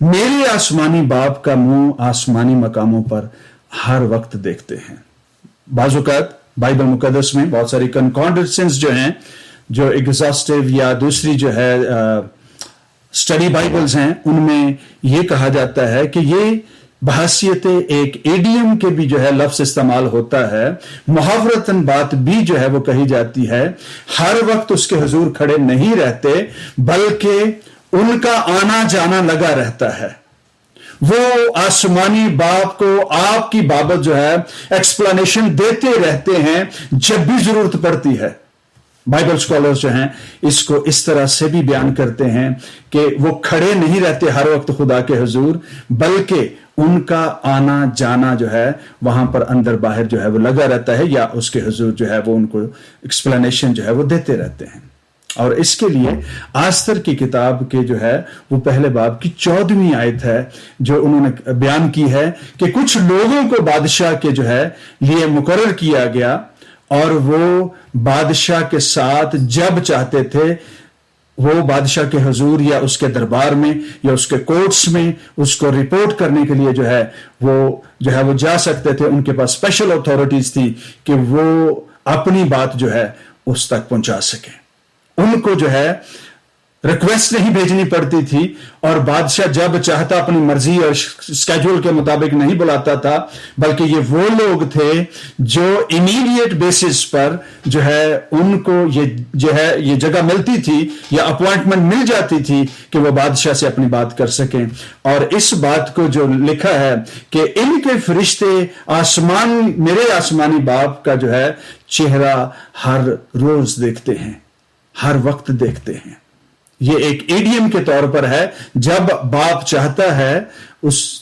میرے آسمانی باپ کا منہ آسمانی مقاموں پر ہر وقت دیکھتے ہیں. بعض اوقات بائبل مقدس میں بہت ساری کنکارڈنسز جو ہیں، جو ایگزاسٹیو یا دوسری جو ہے اسٹڈی بائبلز ہیں، ان میں یہ کہا جاتا ہے کہ یہ بحیثیت ایک ایڈیم کے بھی جو ہے لفظ استعمال ہوتا ہے، محاورتاً بات بھی جو ہے وہ کہی جاتی ہے. ہر وقت اس کے حضور کھڑے نہیں رہتے، بلکہ ان کا آنا جانا لگا رہتا ہے. وہ آسمانی باپ کو آپ کی بابت جو ہے ایکسپلینیشن دیتے رہتے ہیں جب بھی ضرورت پڑتی ہے. بائبل سکولرز جو ہیں اس کو اس طرح سے بھی بیان کرتے ہیں کہ وہ کھڑے نہیں رہتے ہر وقت خدا کے حضور، بلکہ ان کا آنا جانا جو ہے وہاں پر اندر باہر جو ہے وہ لگا رہتا ہے، یا اس کے حضور جو ہے وہ ان کو ایکسپلینیشن جو ہے وہ دیتے رہتے ہیں. اور اس کے لیے آستر کی کتاب کے جو ہے وہ پہلے باب کی 14ویں آیت ہے جو انہوں نے بیان کی ہے کہ کچھ لوگوں کو بادشاہ کے جو ہے لیے مقرر کیا گیا، اور وہ بادشاہ کے ساتھ جب چاہتے تھے وہ بادشاہ کے حضور یا اس کے دربار میں یا اس کے کورٹس میں اس کو رپورٹ کرنے کے لیے جو ہے وہ جا سکتے تھے. ان کے پاس اسپیشل اتھارٹیز تھی کہ وہ اپنی بات جو ہے اس تک پہنچا سکیں. ان کو جو ہے ریکویسٹ نہیں بھیجنی پڑتی تھی، اور بادشاہ جب چاہتا اپنی مرضی اور اسکیجول کے مطابق نہیں بلاتا تھا، بلکہ یہ وہ لوگ تھے جو امیڈیٹ بیسس پر جو ہے ان کو یہ جگہ ملتی تھی یا اپوائنٹمنٹ مل جاتی تھی کہ وہ بادشاہ سے اپنی بات کر سکیں. اور اس بات کو جو لکھا ہے کہ ان کے فرشتے میرے آسمانی باپ کا جو ہے چہرہ ہر روز دیکھتے ہیں، ہر وقت دیکھتے ہیں. یہ ایک ایڈیم کے طور پر ہے، جب باپ چاہتا ہے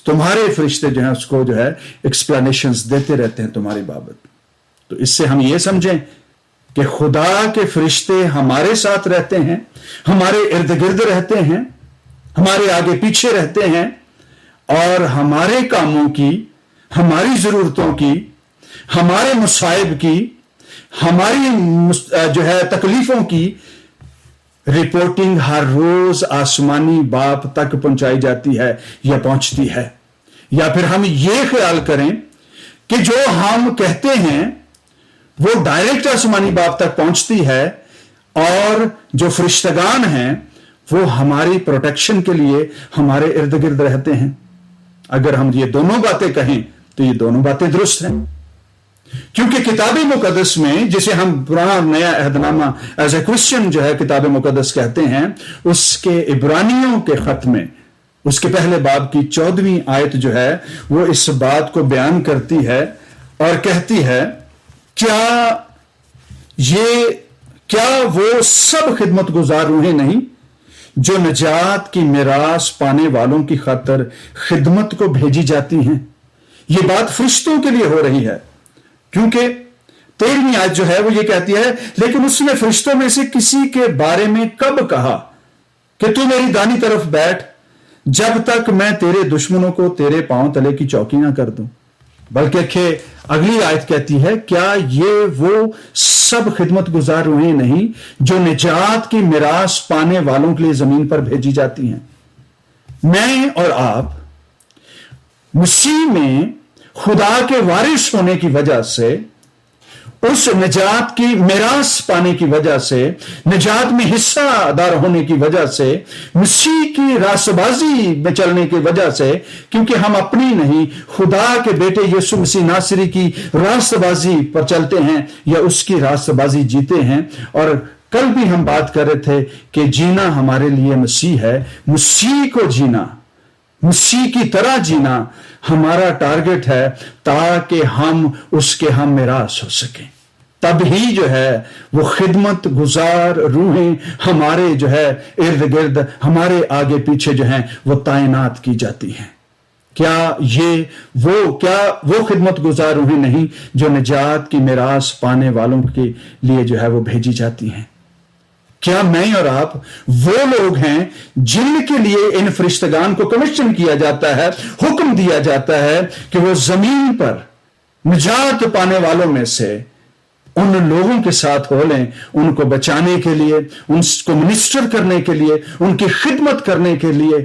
تمہارے فرشتے جو ہیں اس کو جو ہے ایکسپلینیشنز دیتے رہتے ہیں تمہاری بابت. تو اس سے ہم یہ سمجھیں کہ خدا کے فرشتے ہمارے ساتھ رہتے ہیں، ہمارے ارد گرد رہتے ہیں، ہمارے آگے پیچھے رہتے ہیں، اور ہمارے کاموں کی، ہماری ضرورتوں کی، ہمارے مصائب کی، ہماری جو ہے تکلیفوں کی رپورٹنگ ہر روز آسمانی باپ تک پہنچائی جاتی ہے یا پہنچتی ہے. یا پھر ہم یہ خیال کریں کہ جو ہم کہتے ہیں وہ ڈائریکٹ آسمانی باپ تک پہنچتی ہے، اور جو فرشتگان ہیں وہ ہماری پروٹیکشن کے لیے ہمارے ارد گرد رہتے ہیں. اگر ہم یہ دونوں باتیں کہیں تو یہ دونوں باتیں درست ہیں، کیونکہ کتاب مقدس میں جسے ہم پرانا نیا عہد نامہ ایز اے کرسچن جو ہے کتاب مقدس کہتے ہیں، اس کے عبرانیوں کے خط میں اس کے پہلے باب کی 14ویں آیت جو ہے وہ اس بات کو بیان کرتی ہے اور کہتی ہے کیا وہ سب خدمت گزار روحیں نہیں جو نجات کی میراث پانے والوں کی خاطر خدمت کو بھیجی جاتی ہیں. یہ بات فرشتوں کے لیے ہو رہی ہے، کیونکہ 13ویں آیت جو ہے وہ یہ کہتی ہے لیکن اس نے فرشتوں میں سے کسی کے بارے میں کب کہا کہ تو میری دانی طرف بیٹھ جب تک میں تیرے دشمنوں کو تیرے پاؤں تلے کی چوکی نہ کر دوں. بلکہ کہ اگلی آیت کہتی ہے کیا یہ وہ سب خدمت گزار روحیں نہیں جو نجات کی میراث پانے والوں کے لیے زمین پر بھیجی جاتی ہیں. میں اور آپ مسیح میں خدا کے وارث ہونے کی وجہ سے، اس نجات کی میراث پانے کی وجہ سے، نجات میں حصہ دار ہونے کی وجہ سے، مسیح کی راست بازی میں چلنے کی وجہ سے، کیونکہ ہم اپنی نہیں خدا کے بیٹے یسوع مسیح ناصری کی راست بازی پر چلتے ہیں یا اس کی راست بازی جیتے ہیں. اور کل بھی ہم بات کر رہے تھے کہ جینا ہمارے لیے مسیح ہے، مسیح کو جینا، مسیح کی طرح جینا ہمارا ٹارگٹ ہے تاکہ ہم اس کے ہم میراث ہو سکیں. تب ہی جو ہے وہ خدمت گزار روحیں ہمارے جو ہے ارد گرد، ہمارے آگے پیچھے جو ہیں وہ تعینات کی جاتی ہیں. کیا وہ خدمت گزار روحیں نہیں جو نجات کی میراث پانے والوں کے لیے جو ہے وہ بھیجی جاتی ہیں؟ کیا میں اور آپ وہ لوگ ہیں جن کے لیے ان فرشتگان کو کمیشن کیا جاتا ہے، حکم دیا جاتا ہے کہ وہ زمین پر نجات پانے والوں میں سے ان لوگوں کے ساتھ ہو لیں، ان کو بچانے کے لیے، ان کو منسٹر کرنے کے لیے، ان کی خدمت کرنے کے لیے،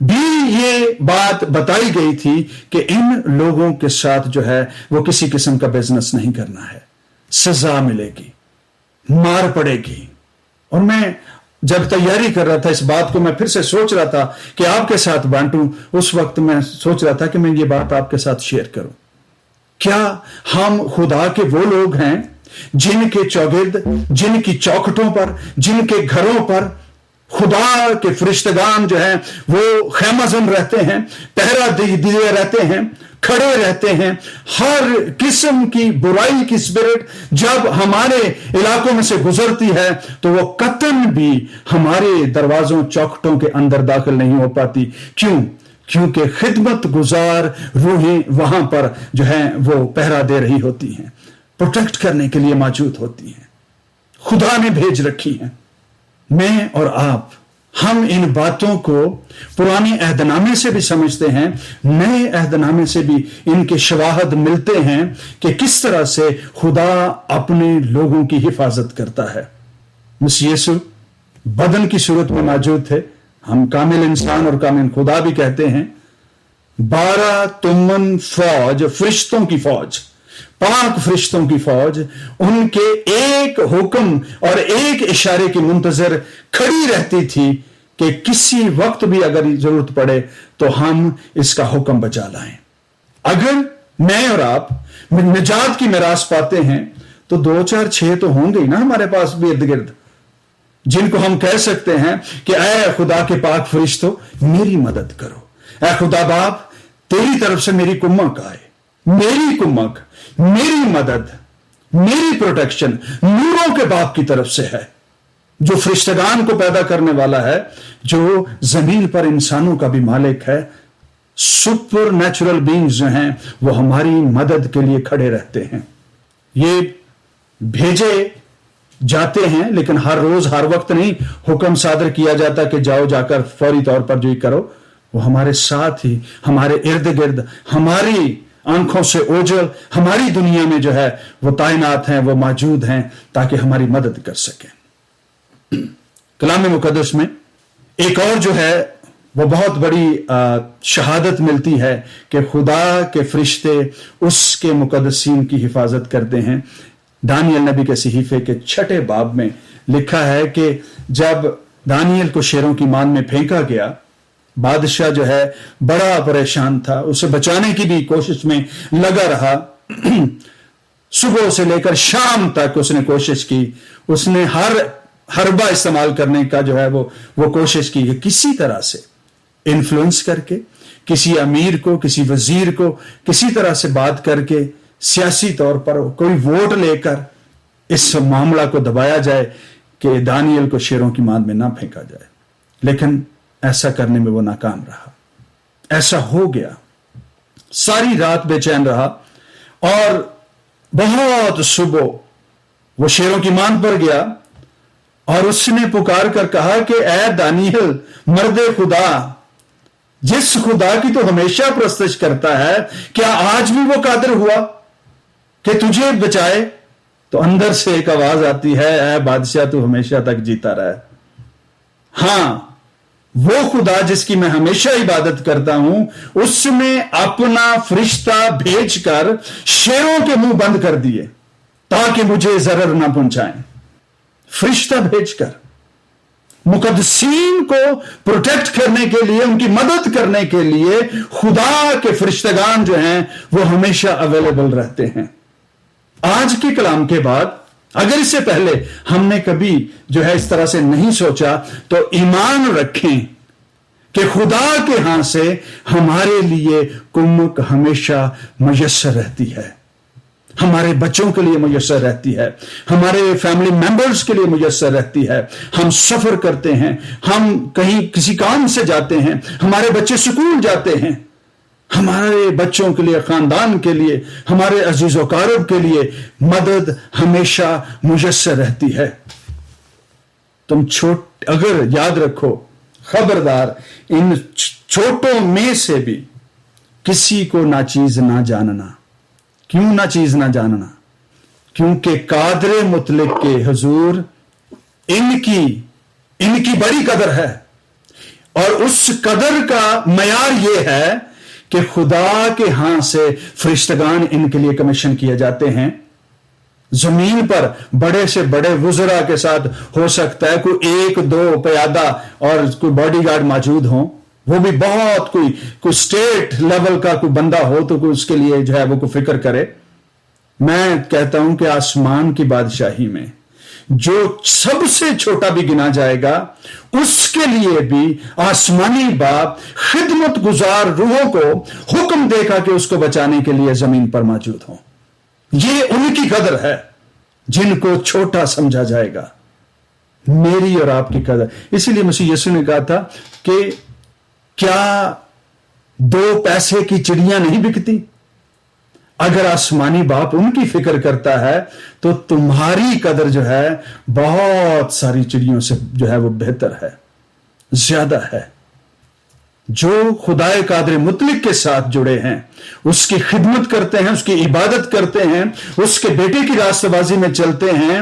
بھی یہ بات بتائی گئی تھی کہ ان لوگوں کے ساتھ جو ہے وہ کسی قسم کا بزنس نہیں کرنا ہے، سزا ملے گی، مار پڑے گی۔ اور میں جب تیاری کر رہا تھا اس بات کو، میں پھر سے سوچ رہا تھا کہ آپ کے ساتھ بانٹوں، اس وقت میں سوچ رہا تھا کہ میں یہ بات آپ کے ساتھ شیئر کروں۔ کیا ہم خدا کے وہ لوگ ہیں جن کے چوگرد، جن کی چوکھٹوں پر، جن کے گھروں پر خدا کے فرشتگان جو ہیں وہ خیمہ زن رہتے ہیں، پہرا دیے رہتے ہیں، کھڑے رہتے ہیں؟ ہر قسم کی برائی کی اسپرٹ جب ہمارے علاقوں میں سے گزرتی ہے تو وہ قطعاً بھی ہمارے دروازوں چوکھٹوں کے اندر داخل نہیں ہو پاتی۔ کیوں؟ کیونکہ خدمت گزار روحیں وہاں پر جو ہیں وہ پہرا دے رہی ہوتی ہیں، پروٹیکٹ کرنے کے لیے موجود ہوتی ہیں، خدا نے بھیج رکھی ہیں۔ میں اور آپ، ہم ان باتوں کو پرانے عہد نامے سے بھی سمجھتے ہیں، نئے عہد نامے سے بھی ان کے شواہد ملتے ہیں کہ کس طرح سے خدا اپنے لوگوں کی حفاظت کرتا ہے۔ مسیح یسوع بدن کی صورت میں موجود تھے، ہم کامل انسان اور کامل خدا بھی کہتے ہیں۔ 12 تمن فوج، فرشتوں کی فوج، پاک فرشتوں کی فوج، ان کے ایک حکم اور ایک اشارے کی منتظر کھڑی رہتی تھی کہ کسی وقت بھی اگر ضرورت پڑے تو ہم اس کا حکم بجا لائیں۔ اگر میں اور آپ نجات کی میراث پاتے ہیں تو 2 4 6 تو ہوں گے نا ہمارے پاس بھی ارد گرد، جن کو ہم کہہ سکتے ہیں کہ اے خدا کے پاک فرشتوں میری مدد کرو، اے خدا باپ تیری طرف سے میری کمک آئے، میری کمک، میری مدد، میری پروٹیکشن نوروں کے باپ کی طرف سے ہے، جو فرشتگان کو پیدا کرنے والا ہے، جو زمین پر انسانوں کا بھی مالک ہے۔ سپر نیچرل بینگز جو ہیں وہ ہماری مدد کے لیے کھڑے رہتے ہیں۔ یہ بھیجے جاتے ہیں لیکن ہر روز ہر وقت نہیں حکم صادر کیا جاتا کہ جاؤ جا کر فوری طور پر جو ہی کرو، وہ ہمارے ساتھ ہی، ہمارے ارد گرد، ہماری آنکھوں سے اوجھل ہماری دنیا میں جو ہے وہ تعینات ہیں، وہ موجود ہیں تاکہ ہماری مدد کر سکیں۔ کلام مقدس میں ایک اور جو ہے وہ بہت بڑی شہادت ملتی ہے کہ خدا کے فرشتے اس کے مقدسین کی حفاظت کرتے ہیں۔ دانیل نبی کے صحیفے کے 6 باب میں لکھا ہے کہ جب دانیل کو شیروں کی مان میں پھینکا گیا، بادشاہ جو ہے بڑا پریشان تھا، اسے بچانے کی بھی کوشش میں لگا رہا۔ صبح سے لے کر شام تک اس نے کوشش کی، اس نے ہر حربہ استعمال کرنے کا جو ہے وہ کوشش کی کہ کسی طرح سے انفلوئنس کر کے کسی امیر کو، کسی وزیر کو کسی طرح سے بات کر کے سیاسی طور پر کوئی ووٹ لے کر اس معاملہ کو دبایا جائے کہ دانیل کو شیروں کی مان میں نہ پھینکا جائے، لیکن ایسا کرنے میں وہ ناکام رہا۔ ایسا ہو گیا، ساری رات بے چین رہا اور بہت صبح وہ شیروں کی مان پر گیا اور اس نے پکار کر کہا کہ اے دانیل مرد خدا، جس خدا کی تو ہمیشہ پرستش کرتا ہے، کیا آج بھی وہ قادر ہوا کہ تجھے بچائے؟ تو اندر سے ایک آواز آتی ہے، اے بادشاہ تو ہمیشہ تک جیتا رہے۔ ہاں، وہ خدا جس کی میں ہمیشہ عبادت کرتا ہوں، اس میں اپنا فرشتہ بھیج کر شیروں کے منہ بند کر دیے تاکہ مجھے ضرر نہ پہنچائیں۔ فرشتہ بھیج کر مقدسین کو پروٹیکٹ کرنے کے لیے، ان کی مدد کرنے کے لیے خدا کے فرشتگان جو ہیں وہ ہمیشہ اویلیبل رہتے ہیں۔ آج کے کلام کے بعد اگر اس سے پہلے ہم نے کبھی جو ہے اس طرح سے نہیں سوچا تو ایمان رکھیں کہ خدا کے ہاں سے ہمارے لیے کمک ہمیشہ میسر رہتی ہے، ہمارے بچوں کے لیے میسر رہتی ہے، ہمارے فیملی ممبرز کے لیے میسر رہتی ہے۔ ہم سفر کرتے ہیں، ہم کہیں کسی کام سے جاتے ہیں، ہمارے بچے سکول جاتے ہیں، ہمارے بچوں کے لیے، خاندان کے لیے، ہمارے عزیز و اقارب کے لیے مدد ہمیشہ میسر رہتی ہے۔ تم اگر یاد رکھو، خبردار ان چھوٹوں میں سے بھی کسی کو ناچیز نہ جاننا۔ کیوں ناچیز نہ جاننا؟ کیونکہ قادر مطلق کے حضور ان کی بڑی قدر ہے اور اس قدر کا معیار یہ ہے کہ خدا کے ہاں سے فرشتگان ان کے لیے کمیشن کیے جاتے ہیں. زمین پر بڑے سے بڑے وزراء کے ساتھ ہو سکتا ہے کوئی 1-2 پیادہ اور کوئی باڈی گارڈ موجود ہوں، وہ بھی بہت کوئی اسٹیٹ لیول کا کوئی بندہ ہو تو کوئی اس کے لیے جو ہے وہ کوئی فکر کرے. میں کہتا ہوں کہ آسمان کی بادشاہی میں جو سب سے چھوٹا بھی گنا جائے گا، اس کے لیے بھی آسمانی باپ خدمت گزار روحوں کو حکم دے گا کہ اس کو بچانے کے لیے زمین پر موجود ہوں. یہ ان کی قدر ہے جن کو چھوٹا سمجھا جائے گا. میری اور آپ کی قدر. اسی لیے مسیح یسوع نے کہا تھا کہ کیا 2 پیسے کی چڑیاں نہیں بکتی؟ اگر آسمانی باپ ان کی فکر کرتا ہے تو تمہاری قدر جو ہے بہت ساری چڑیوں سے جو ہے وہ بہتر ہے، زیادہ ہے. جو خدائے قادر مطلق کے ساتھ جڑے ہیں، اس کی خدمت کرتے ہیں، اس کی عبادت کرتے ہیں، اس کے بیٹے کی راستہ بازی میں چلتے ہیں،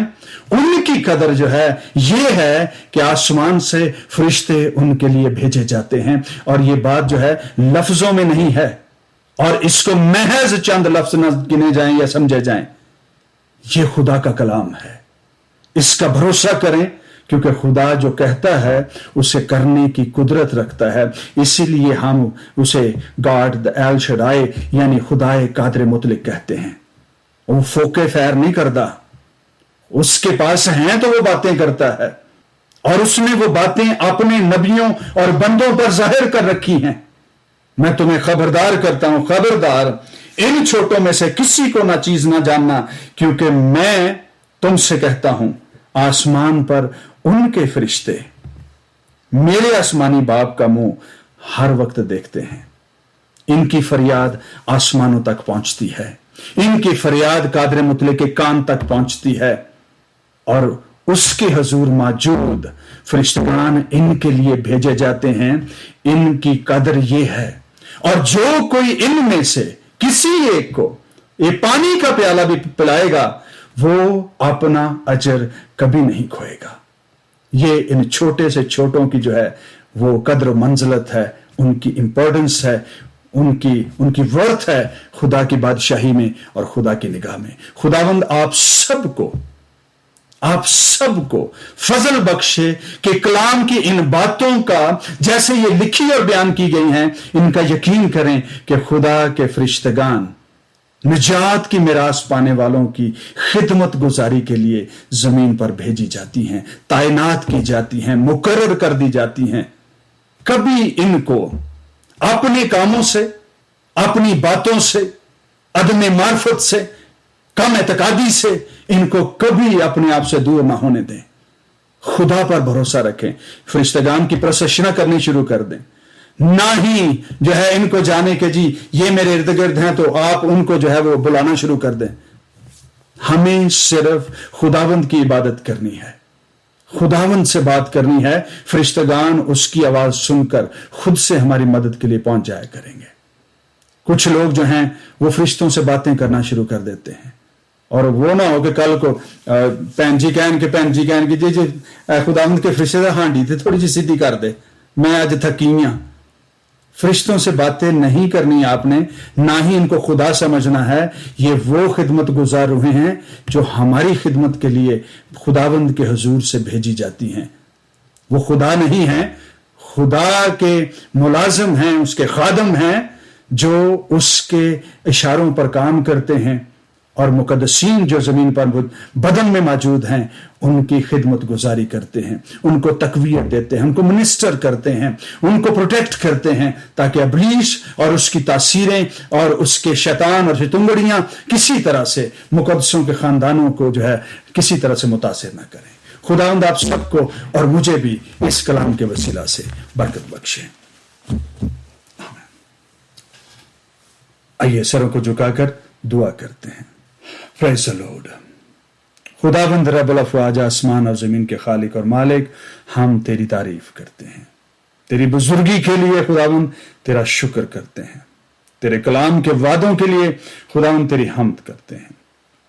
ان کی قدر جو ہے یہ ہے کہ آسمان سے فرشتے ان کے لیے بھیجے جاتے ہیں. اور یہ بات جو ہے لفظوں میں نہیں ہے، اور اس کو محض چند لفظ نہ گنے جائیں یا سمجھے جائیں. یہ خدا کا کلام ہے. اس کا بھروسہ کریں، کیونکہ خدا جو کہتا ہے اسے کرنے کی قدرت رکھتا ہے. اسی لیے ہم اسے گاڈ ایل شڈائے یعنی خدائے قادر مطلق کہتے ہیں. وہ فوقے فیر نہیں کرتا، اس کے پاس ہیں تو وہ باتیں کرتا ہے، اور اس نے وہ باتیں اپنے نبیوں اور بندوں پر ظاہر کر رکھی ہیں. میں تمہیں خبردار کرتا ہوں، خبردار ان چھوٹوں میں سے کسی کو نہ چیز نہ جاننا، کیونکہ میں تم سے کہتا ہوں آسمان پر ان کے فرشتے میرے آسمانی باپ کا منہ ہر وقت دیکھتے ہیں. ان کی فریاد آسمانوں تک پہنچتی ہے، ان کی فریاد قادر مطلق کے کان تک پہنچتی ہے، اور اس کے حضور موجود فرشتگان ان کے لیے بھیجے جاتے ہیں. ان کی قدر یہ ہے. اور جو کوئی ان میں سے کسی ایک کو یہ پانی کا پیالہ بھی پلائے گا، وہ اپنا اجر کبھی نہیں کھوئے گا. یہ ان چھوٹے سے چھوٹوں کی جو ہے وہ قدر و منزلت ہے، ان کی امپورٹنس ہے، ان کی ورتھ ہے خدا کی بادشاہی میں اور خدا کی نگاہ میں. خداوند آپ سب کو فضل بخشے کہ کلام کی ان باتوں کا جیسے یہ لکھی اور بیان کی گئی ہیں، ان کا یقین کریں کہ خدا کے فرشتگان نجات کی میراث پانے والوں کی خدمت گزاری کے لیے زمین پر بھیجی جاتی ہیں، تعینات کی جاتی ہیں، مقرر کر دی جاتی ہیں. کبھی ان کو اپنے کاموں سے، اپنی باتوں سے، عدم معرفت سے، کم اعتقادی سے ان کو کبھی اپنے آپ سے دور نہ ہونے دیں. خدا پر بھروسہ رکھیں. فرشتگان کی پرستش نہ کرنی شروع کر دیں. نہ ہی جو ہے ان کو جانے کہ جی یہ میرے ارد گرد ہیں تو آپ ان کو جو ہے وہ بلانا شروع کر دیں. ہمیں صرف خداوند کی عبادت کرنی ہے، خداوند سے بات کرنی ہے. فرشتگان اس کی آواز سن کر خود سے ہماری مدد کے لیے پہنچ جایا کریں گے. کچھ لوگ جو ہیں وہ فرشتوں سے باتیں کرنا شروع کر دیتے ہیں، اور وہ نہ ہو کہ کل کو پین جی کہن کے جی خداوند کے فرشتے ہانڈی تھے تھوڑی سی سیدھی کر دے، میں آج تھکی ہوں. فرشتوں سے باتیں نہیں کرنی آپ نے، نہ ہی ان کو خدا سمجھنا ہے. یہ وہ خدمت گزار روحیں ہیں جو ہماری خدمت کے لیے خداوند کے حضور سے بھیجی جاتی ہیں. وہ خدا نہیں ہیں، خدا کے ملازم ہیں، اس کے خادم ہیں جو اس کے اشاروں پر کام کرتے ہیں. اور مقدسین جو زمین پر بدن میں موجود ہیں ان کی خدمت گزاری کرتے ہیں، ان کو تقویت دیتے ہیں، ان کو منسٹر کرتے ہیں، ان کو پروٹیکٹ کرتے ہیں، تاکہ ابلیس اور اس کی تاثیریں اور اس کے شیطان اور شتنگڑیاں کسی طرح سے مقدسوں کے خاندانوں کو جو ہے کسی طرح سے متاثر نہ کریں. خداوند آپ سب کو اور مجھے بھی اس کلام کے وسیلہ سے برکت بخشے. آئیے سروں کو جھکا کر دعا کرتے ہیں. پریز دی لارڈ. خداوند رب الافواج آسمان اور زمین کے خالق اور مالک، ہم تیری تعریف کرتے ہیں، تیری بزرگی کے لیے خداوند تیرا شکر کرتے ہیں، تیرے کلام کے وعدوں کے لیے خداوند تیری حمد کرتے ہیں.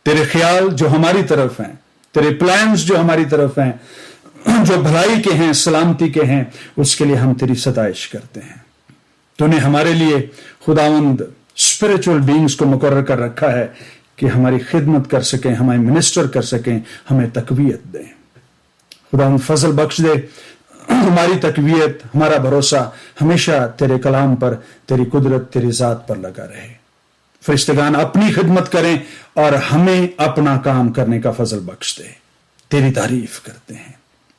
تیرے خیال جو ہماری طرف ہیں، تیرے پلانز جو ہماری طرف ہیں، جو بھلائی کے ہیں، سلامتی کے ہیں، اس کے لیے ہم تیری ستائش کرتے ہیں۔ تو نے ہمارے لیے خداوند اسپرچل بینگز کو مقرر کر رکھا ہے کہ ہماری خدمت کر سکیں، ہمیں منسٹر کر سکیں، ہمیں تقویت دیں۔ خداوند فضل بخش دے، ہماری تقویت، ہمارا بھروسہ ہمیشہ تیرے کلام پر، تیری قدرت، تیری ذات پر لگا رہے۔ فرشتگان اپنی خدمت کریں اور ہمیں اپنا کام کرنے کا فضل بخش دے۔ تیری تعریف کرتے ہیں،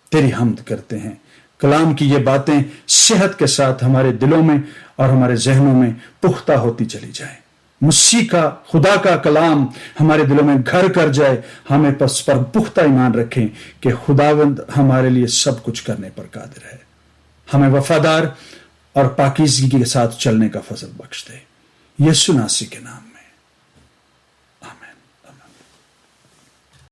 تیری حمد کرتے ہیں۔ کلام کی یہ باتیں صحت کے ساتھ ہمارے دلوں میں اور ہمارے ذہنوں میں پختہ ہوتی چلی جائیں۔ مسیح کا، خدا کا کلام ہمارے دلوں میں گھر کر جائے۔ ہمیں پس پر پختہ ایمان رکھیں کہ خداوند ہمارے لیے سب کچھ کرنے پر قادر ہے۔ ہمیں وفادار اور پاکیزگی کے ساتھ چلنے کا فضل بخش دے، یسوع مسیح کے نام۔